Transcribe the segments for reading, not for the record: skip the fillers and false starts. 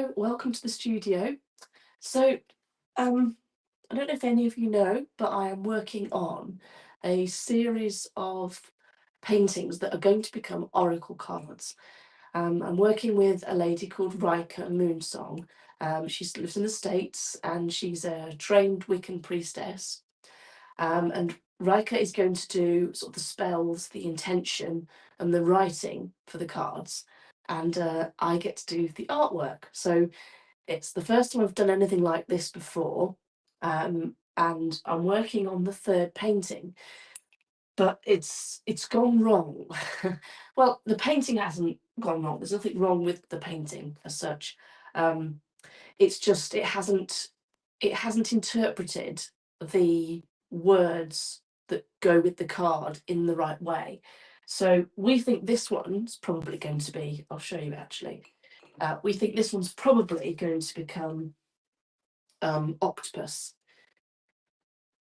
Hello, welcome to the studio. So, um, I don't know if any of you know, but I am working on a series of paintings that are going to become oracle cards. I'm working with a lady called Rika Moonsong. She lives in the States and she's a trained Wiccan priestess. And Rika is going to do sort of the spells, the intention, and the writing for the cards. And I get to do the artwork. So it's the first time I've done anything like this before, and I'm working on the third painting, but it's gone wrong. Well, the painting hasn't gone wrong. There's nothing wrong with the painting as such. Um, it's just it hasn't interpreted the words that go with the card in the right way. So we think this one's probably going to be. I'll show you actually. We think this one's probably going to become octopus.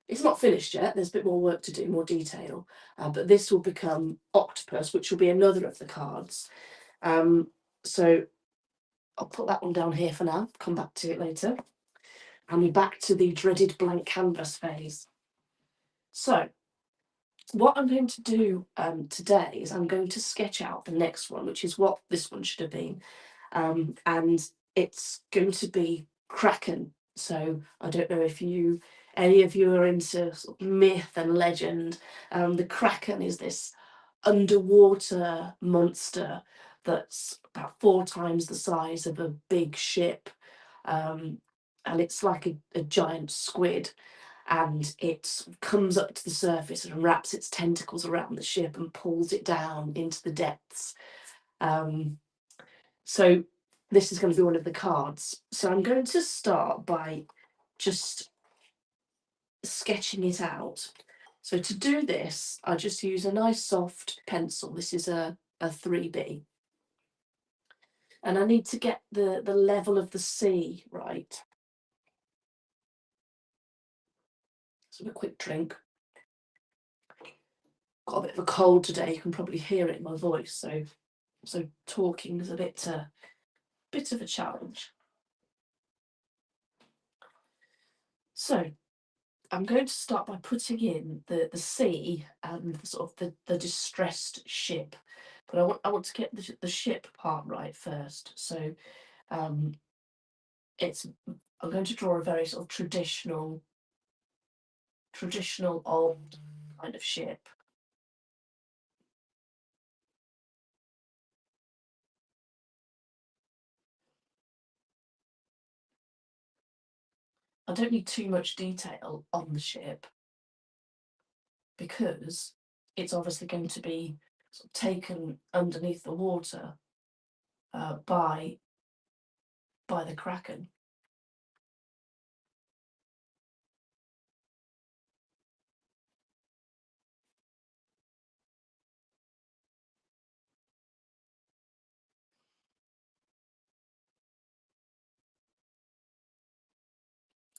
It's not finished yet, there's a bit more work to do, more detail, but this will become octopus, which will be another of the cards. So I'll put that one down here for now, come back to it later. And we're back to the dreaded blank canvas phase. So what I'm going to do today is I'm going to sketch out the next one, which is what this one should have been. And it's going to be Kraken. So I don't know if any of you are into sort of myth and legend. The Kraken is this underwater monster that's about 4 times the size of a big ship. And it's like a giant squid, and it comes up to the surface and wraps its tentacles around the ship and pulls it down into the depths. Um, so this is going to be one of the cards. So I'm going to start by just sketching it out. So to do this, I just use a nice soft pencil. This is a 3B. And I need to get the level of the sea right. So a quick drink. Got a bit of a cold today. You can probably hear it in my voice. So talking is a bit of a challenge. So I'm going to start by putting in the sea and the distressed ship, but I want to get the ship part right first. So um, it's I'm going to draw a very sort of traditional old kind of ship. I don't need too much detail on the ship because it's obviously going to be sort of taken underneath the water by the Kraken.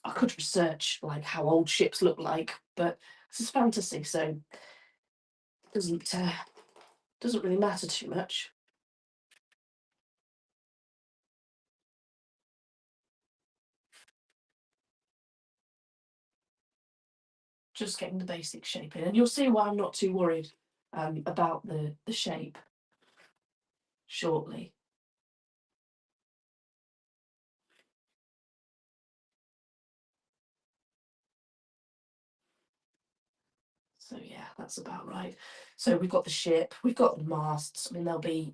I could research like how old ships look like, but this is fantasy, so it doesn't really matter too much. Just getting the basic shape in, and you'll see why I'm not too worried about the shape shortly. So yeah, that's about right. So we've got the ship, we've got the masts. I mean, there'll be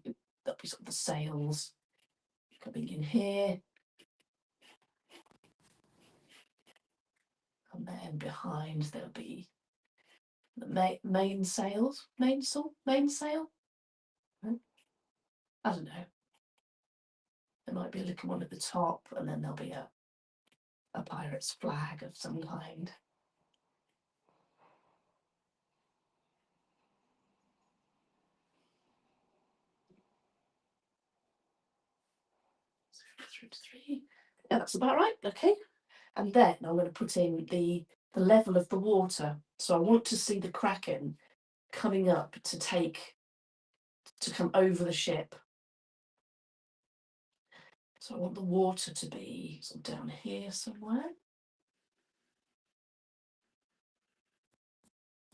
sort of the sails coming in here, and then behind there'll be the main sails, main sail. I don't know. There might be a little one at the top, and then there'll be a pirate's flag of some kind. Three. Yeah, that's about right. Okay. And then I'm going to put in the level of the water. So I want to see the Kraken coming up to come over the ship. So I want the water to be sort of down here somewhere,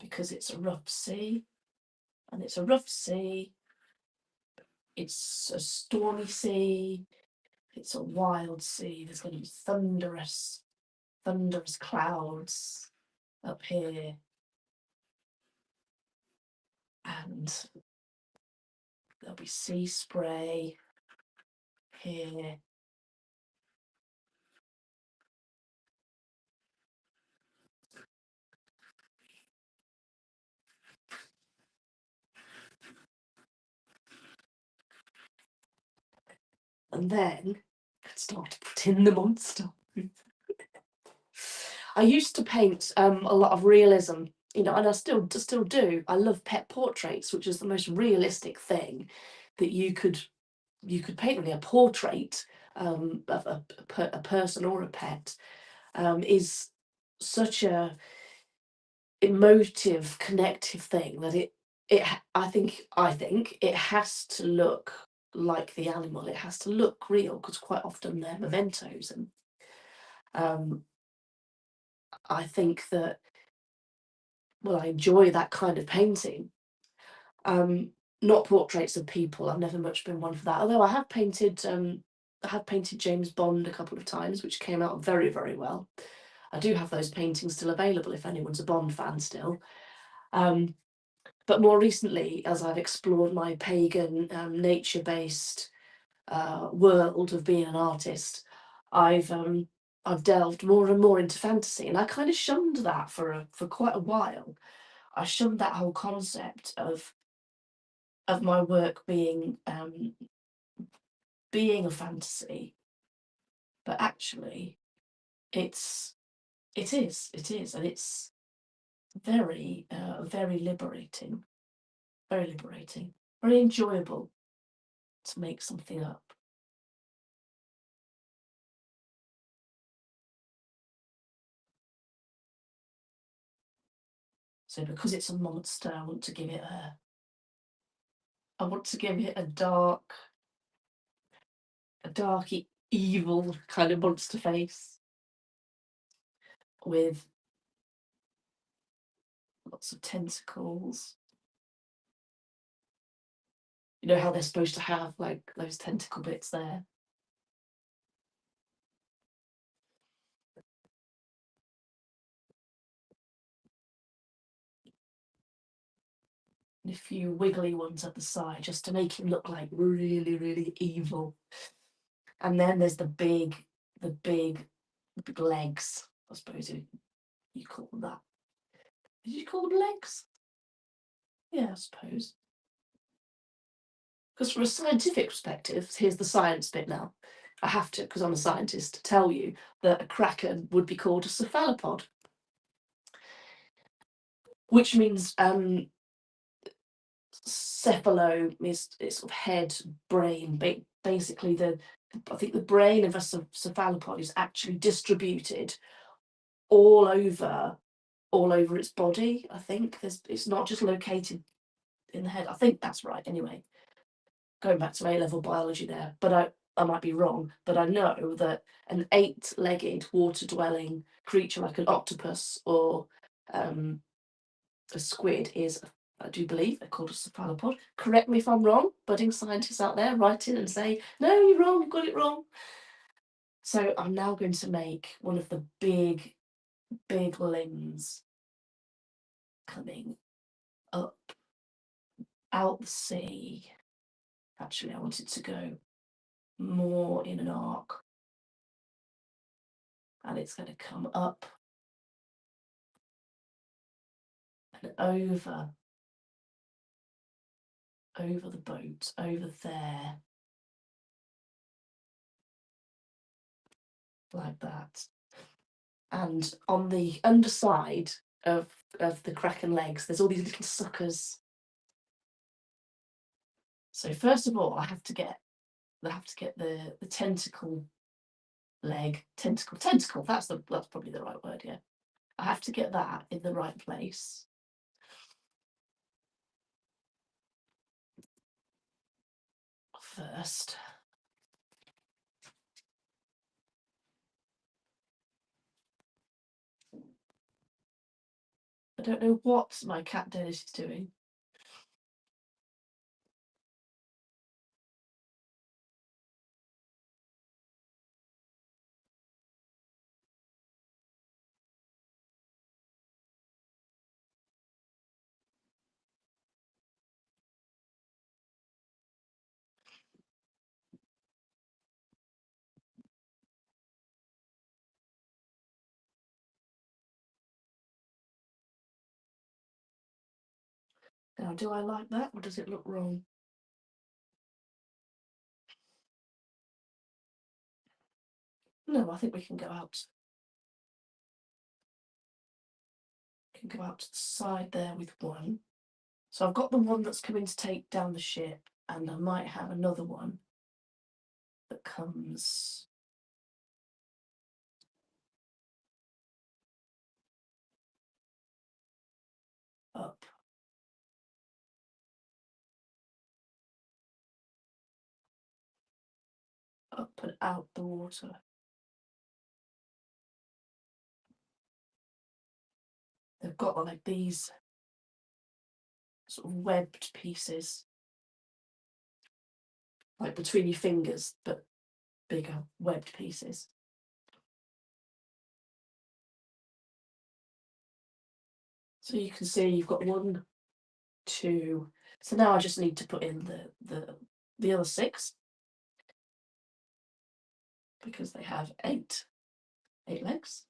because it's a rough sea, and it's a rough sea, it's a stormy sea, it's a wild sea. There's going to be thunderous clouds up here, and there'll be sea spray here. And then start to put in the monster. I used to paint a lot of realism, you know, and I still do. I love pet portraits, which is the most realistic thing that you could paint. Really, a portrait of a person or a pet is such a emotive, connective thing that I think it has to look like the animal. It has to look real, because quite often they're mementos, and um, I think that, well, I enjoy that kind of painting. Not portraits of people. I've never much been one for that. Although I have painted James Bond a couple of times, which came out very, very well. I do have those paintings still available if anyone's a Bond fan still. But more recently, as I've explored my pagan, nature-based world of being an artist, I've delved more and more into fantasy, and I kind of shunned that for quite a while. I shunned that whole concept of my work being a fantasy, but actually, it is, and it's very very liberating, very enjoyable to make something up. So because it's a monster, I want to give it a dark, evil kind of monster face with lots of tentacles. You know how they're supposed to have, like, those tentacle bits there. And a few wiggly ones at the side, just to make him look like really, really evil. And then there's the big legs, I suppose you call them that. Did you call them legs? Yeah, I suppose. Because from a scientific perspective, here's the science bit now. I have to, because I'm a scientist, tell you that a kraken would be called a cephalopod, which means cephalo is sort of head, brain. Basically, I think the brain of a cephalopod is actually distributed all over its body. I think it's not just located in the head. I think that's right. Anyway, going back to A-level biology there, but I might be wrong, but I know that an 8-legged water-dwelling creature like an octopus or a squid is, I do believe, they're called a cephalopod. Correct me if I'm wrong, budding scientists out there, write in and say, no, you're wrong, you've got it wrong. So I'm now going to make one of the big limbs coming up out the sea. Actually, I want it to go more in an arc, and it's going to come up and over the boat, over there, like that. And on the underside of the kraken legs, there's all these little suckers. So first of all, I have to get the tentacle leg, tentacle. That's probably the right word. Yeah, I have to get that in the right place first. don't know what my cat Dennis is doing. Now, do I like that or does it look wrong? No, I think we can go out. Can go out to the side there with one. So I've got the one that's coming to take down the ship, and I might have another one that comes up. Up and out the water. They've got like these sort of webbed pieces, like between your fingers, but bigger webbed pieces. So you can see you've got 1, 2. So now I just need to put in the other 6 because they have 8 legs.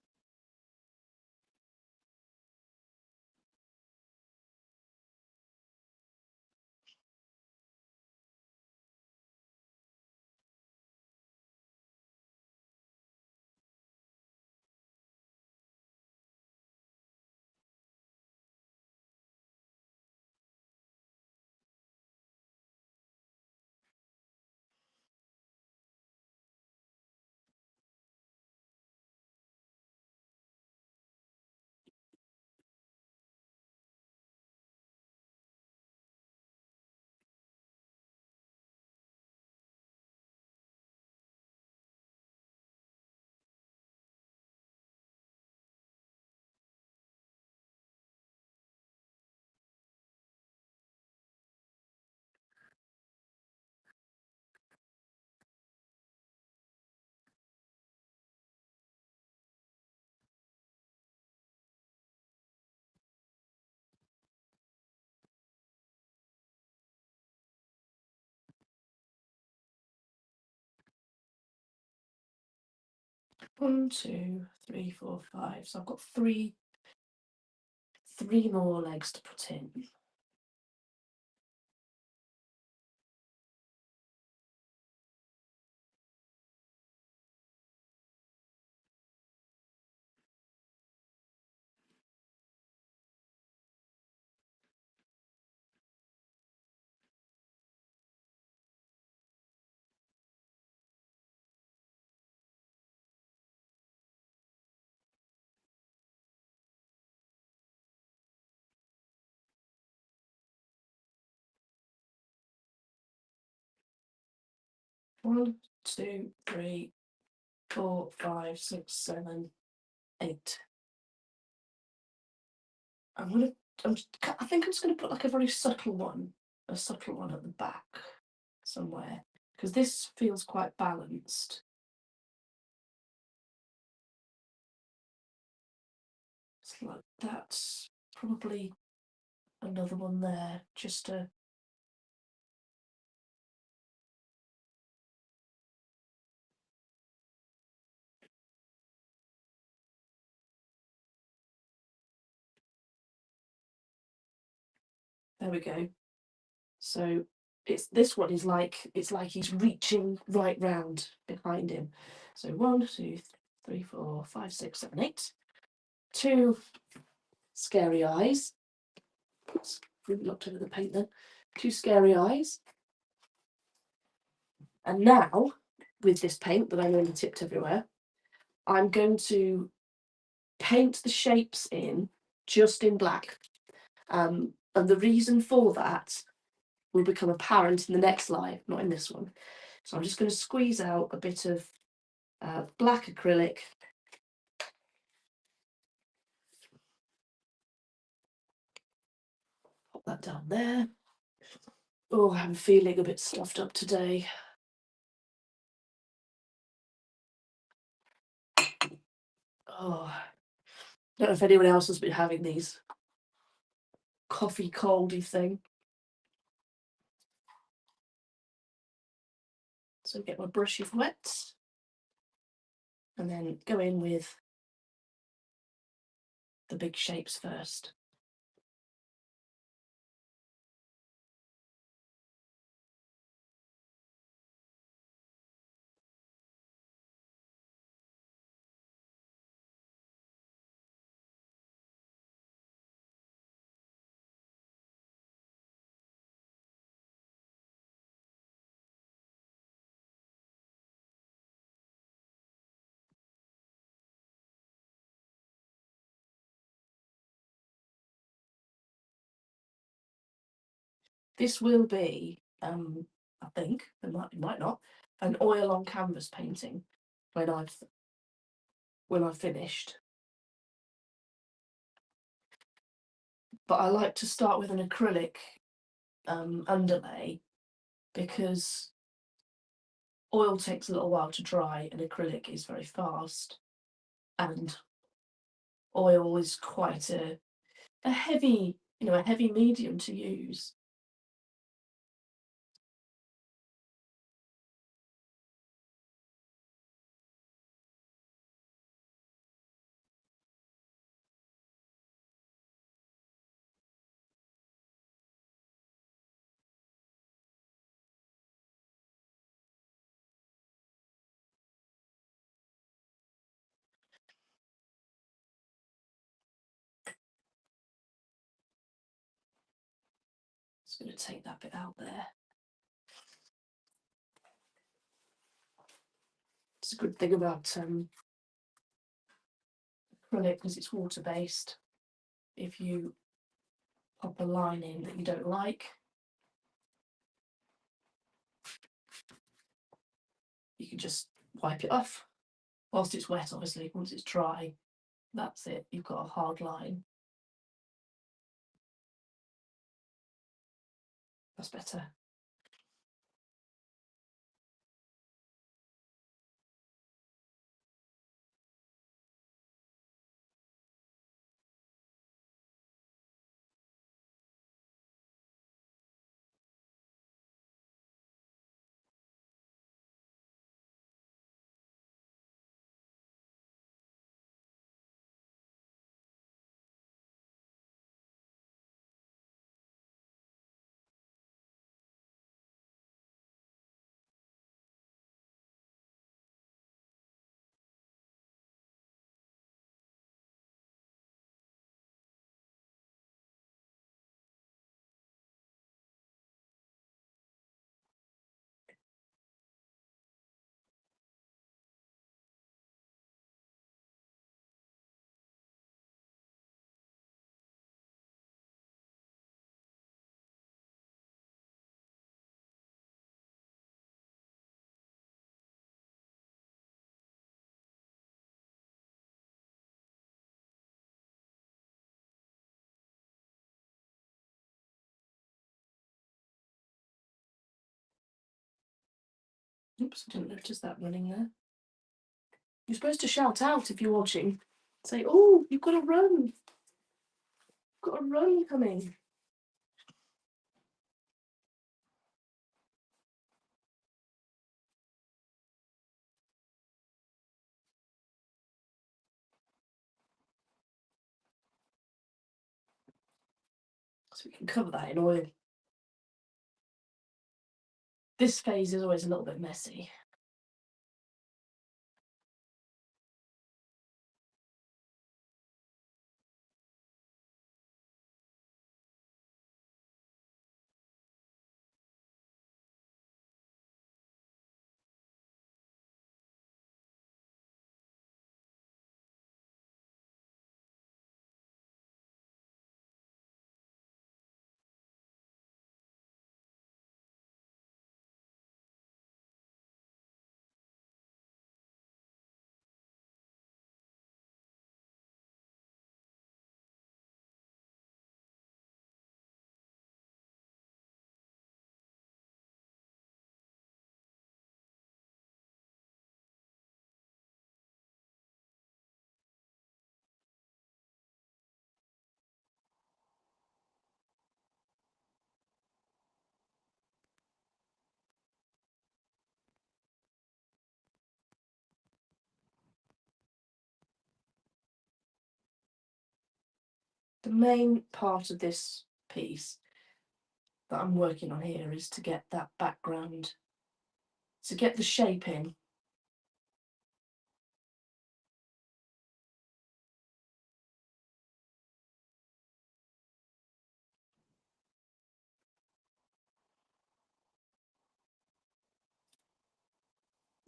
One, 2, 3, 4, 5. So I've got three more legs to put in. One, 2, 3, 4, 5, 6, 7, 8. I think I'm just gonna put like a very subtle one, at the back somewhere, because this feels quite balanced. It's like that's probably another one there, just to. There we go. So this one is like he's reaching right round behind him. So 1, 2, 3, 4, 5, 6, 7, 8. 2 scary eyes. Oops, really looked over the paint then. 2 scary eyes. And now, with this paint that I nearly tipped everywhere, I'm going to paint the shapes in just in black. And the reason for that will become apparent in the next slide, not in this one. So I'm just going to squeeze out a bit of black acrylic. that down there. Oh, I'm feeling a bit stuffed up today. Oh, I don't know if anyone else has been having these coffee coldy thing. So get my brushes wet and then go in with the big shapes first. This will be, I think, it might not, an oil on canvas painting when I've finished. But I like to start with an acrylic underlay because oil takes a little while to dry and acrylic is very fast, and oil is quite a heavy, a heavy medium to use. Just going to take that bit out there. It's a good thing about acrylic because it's water-based. If you pop a line in that you don't like, you can just wipe it off. Whilst it's wet, obviously. Once it's dry, that's it. You've got a hard line. That's better. Oops, I didn't notice that running there. You're supposed to shout out if you're watching. Say, oh, you've got to run. You've got a run coming. So we can cover that in oil. This phase is always a little bit messy. the main part of this piece that I'm working on here is to get that background, to get the shape in.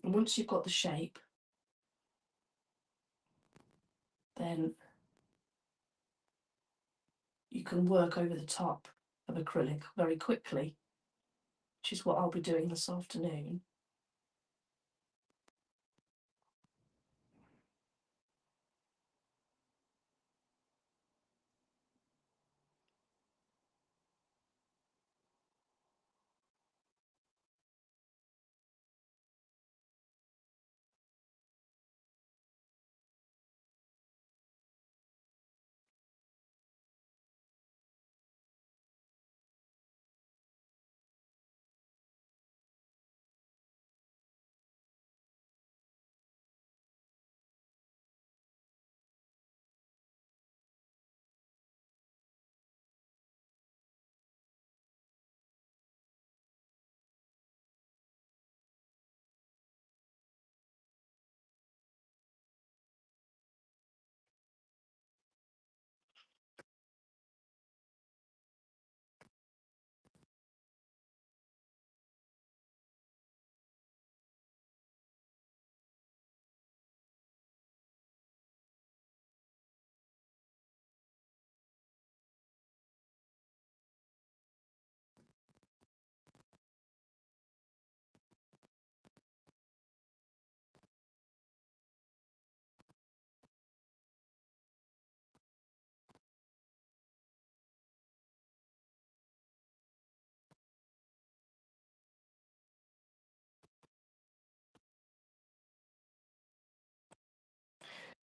And once you've got the shape, then you can work over the top of acrylic very quickly, which is what I'll be doing this afternoon.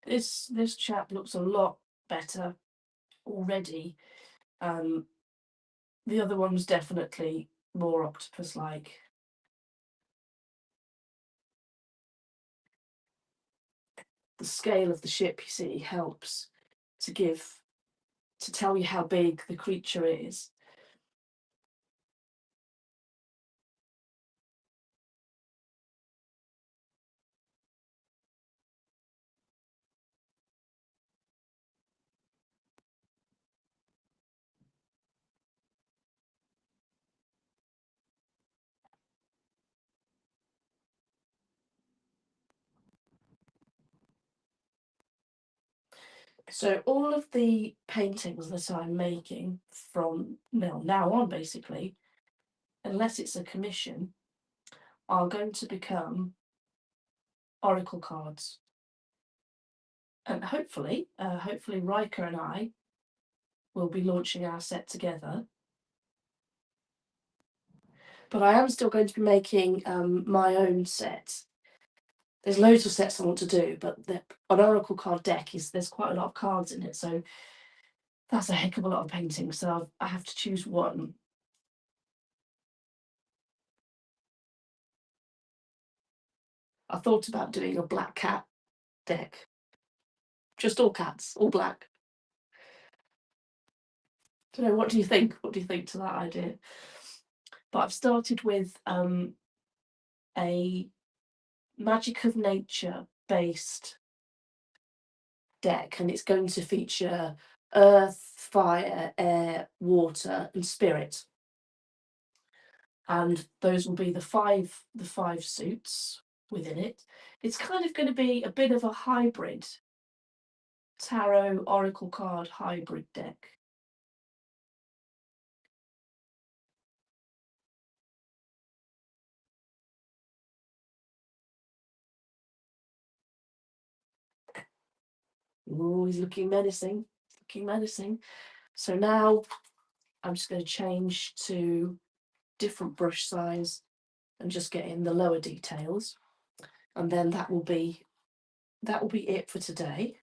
This chap looks a lot better already. The other one's definitely more octopus-like. The scale of the ship, you see, helps to tell you how big the creature is. So all of the paintings that I'm making from now on, basically, unless it's a commission, are going to become oracle cards. And hopefully Riker and I will be launching our set together. But I am still going to be making my own set. There's loads of sets I want to do, but an oracle card deck there's quite a lot of cards in it, so that's a heck of a lot of painting. So I have to choose one. I thought about doing a black cat deck. Just all cats, all black. Don't know, what do you think? What do you think to that idea? But I've started with a magic of nature based deck, and it's going to feature earth, fire, air, water, and spirit. And those will be the five suits within it. It's kind of going to be a bit of a hybrid tarot oracle card hybrid deck. Oh, he's looking menacing. Looking menacing. So now I'm just going to change to different brush size and just get in the lower details. And then that will be it for today.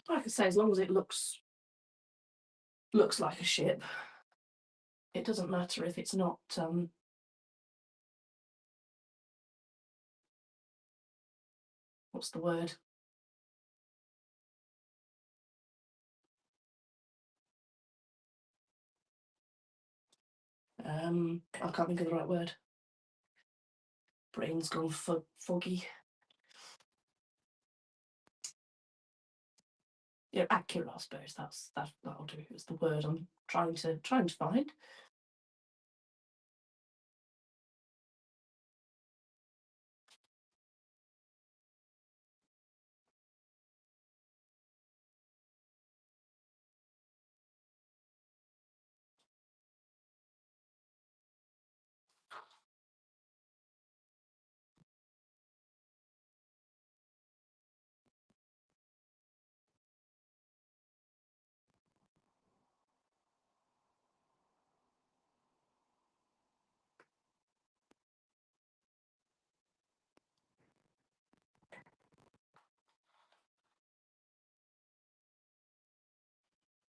Like I say, as long as it looks like a ship, it doesn't matter if it's not what's the word? I can't think of the right word. Brain's gone foggy. Yeah, accurate, I suppose. That'll do. It's the word I'm trying to find.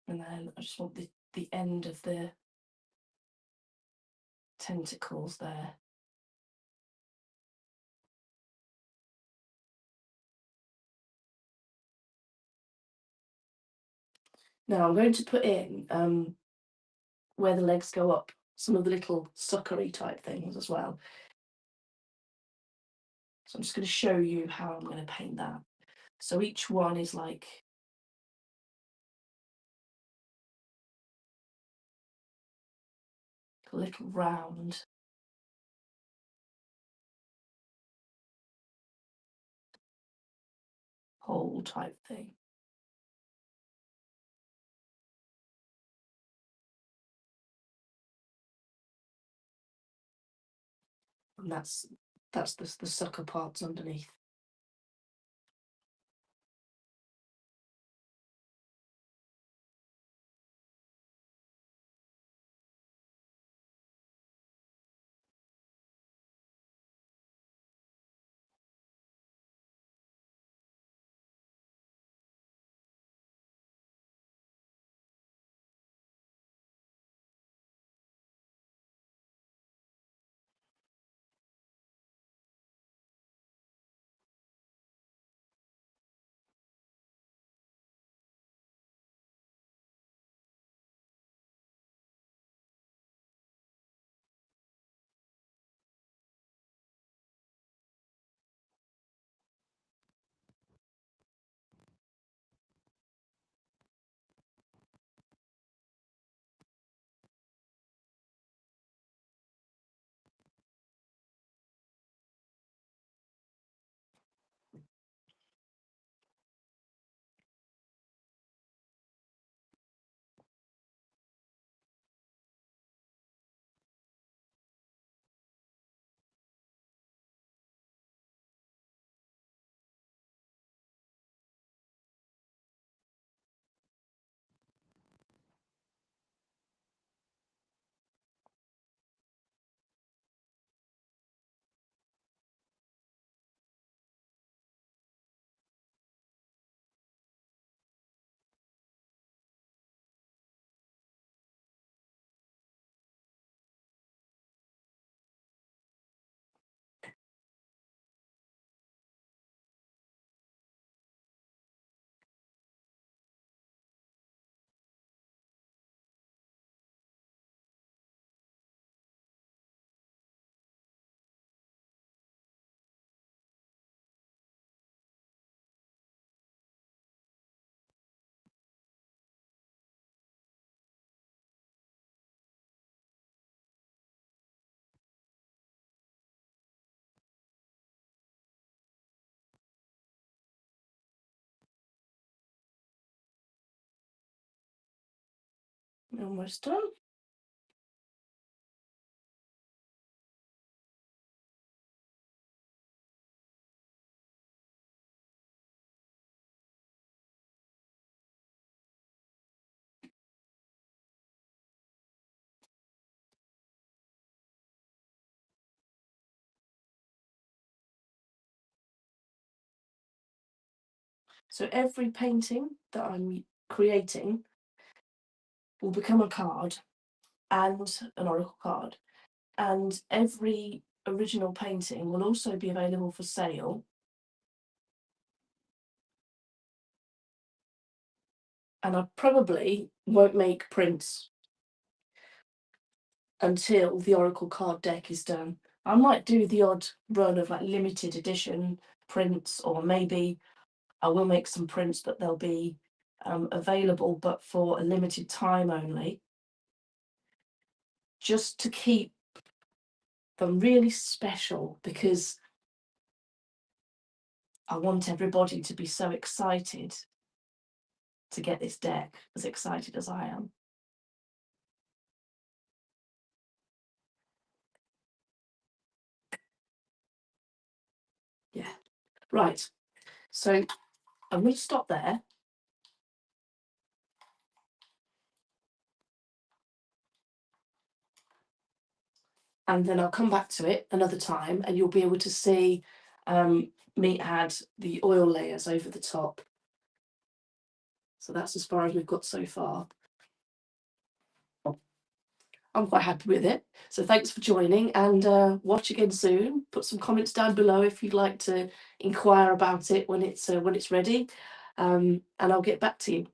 And then I just want the end of the tentacles there. Now I'm going to put in where the legs go up, some of the little suckery type things as well. So I'm just going to show you how I'm going to paint that. So each one is like a little round hole type thing. And that's the sucker parts underneath. Almost done. So every painting that I'm creating will become a card and an oracle card. And every original painting will also be available for sale. And I probably won't make prints until the oracle card deck is done. I might do the odd run of like limited edition prints, or maybe I will make some prints, but they'll be available but for a limited time only, just to keep them really special, because I want everybody to be so excited to get this deck, as excited as I am. Yeah, right. So I'm going to stop there. And then I'll come back to it another time, and you'll be able to see me add the oil layers over the top. So that's as far as we've got so far. I'm quite happy with it. So thanks for joining, and watch again soon. Put some comments down below if you'd like to inquire about it when it's ready, and I'll get back to you.